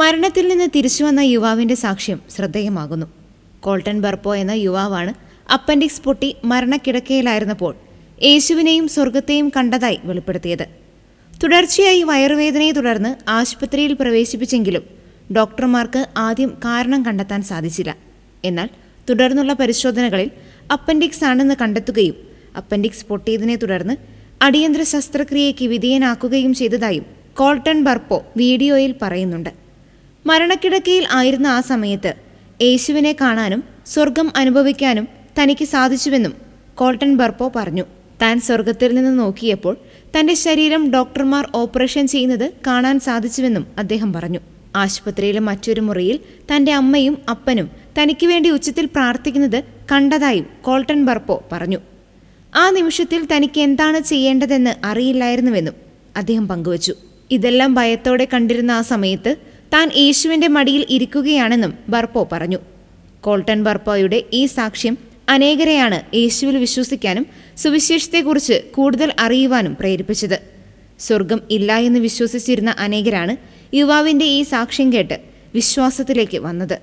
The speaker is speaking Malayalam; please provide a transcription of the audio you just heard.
മരണത്തിൽ നിന്ന് തിരിച്ചുവന്ന യുവാവിന്റെ സാക്ഷ്യം ശ്രദ്ധേയമാകുന്നു. കോൾട്ടൺ ബർപ്പോ എന്ന യുവാവാണ് അപ്പൻഡിക്സ് പൊട്ടി മരണക്കിടക്കയിലായിരുന്നപ്പോൾ യേശുവിനെയും സ്വർഗത്തെയും കണ്ടതായി വെളിപ്പെടുത്തിയത്. തുടർച്ചയായി വയറുവേദനയെ തുടർന്ന് ആശുപത്രിയിൽ പ്രവേശിപ്പിച്ചെങ്കിലും ഡോക്ടർമാർക്ക് ആദ്യം കാരണം കണ്ടെത്താൻ സാധിച്ചില്ല. എന്നാൽ തുടർന്നുള്ള പരിശോധനകളിൽ അപ്പൻഡിക്സ് ആണെന്ന് കണ്ടെത്തുകയും അപ്പൻഡിക്സ് പൊട്ടിയതിനെ തുടർന്ന് അടിയന്തര ശസ്ത്രക്രിയയ്ക്ക് വിധേയനാക്കുകയും ചെയ്തതായും കോൾട്ടൺ ബർപ്പോ വീഡിയോയിൽ പറയുന്നുണ്ട്. മരണക്കിടക്കയിൽ ആയിരുന്ന ആ സമയത്ത് യേശുവിനെ കാണാനും സ്വർഗം അനുഭവിക്കാനും തനിക്ക് സാധിച്ചുവെന്നും കോൾട്ടൺ ബർപ്പോ പറഞ്ഞു. താൻ സ്വർഗത്തിൽ നിന്ന് നോക്കിയപ്പോൾ തന്റെ ശരീരം ഡോക്ടർമാർ ഓപ്പറേഷൻ ചെയ്യുന്നത് കാണാൻ സാധിച്ചുവെന്നും അദ്ദേഹം പറഞ്ഞു. ആശുപത്രിയിലെ മറ്റൊരു മുറിയിൽ തന്റെ അമ്മയും അപ്പനും തനിക്ക് വേണ്ടി ഉച്ചത്തിൽ പ്രാർത്ഥിക്കുന്നത് കണ്ടതായും കോൾട്ടൺ ബർപ്പോ പറഞ്ഞു. ആ നിമിഷത്തിൽ തനിക്ക് എന്താണ് ചെയ്യേണ്ടതെന്ന് അറിയില്ലായിരുന്നുവെന്നും അദ്ദേഹം പങ്കുവച്ചു. ഇതെല്ലാം ഭയത്തോടെ കണ്ടിരുന്ന ആ സമയത്ത് താൻ യേശുവിന്റെ മടിയിൽ ഇരിക്കുകയാണെന്നും ബർപ്പോ പറഞ്ഞു. കോൾട്ടൺ ബർപ്പോയുടെ ഈ സാക്ഷ്യം അനേകരെയാണ് യേശുവിൽ വിശ്വസിക്കാനും സുവിശേഷത്തെക്കുറിച്ച് കൂടുതൽ അറിയുവാനും പ്രേരിപ്പിച്ചത്. സ്വർഗം ഇല്ല എന്ന് വിശ്വസിച്ചിരുന്ന അനേകരാണ് യുവാവിന്റെ ഈ സാക്ഷ്യം കേട്ട് വിശ്വാസത്തിലേക്ക് വന്നത്.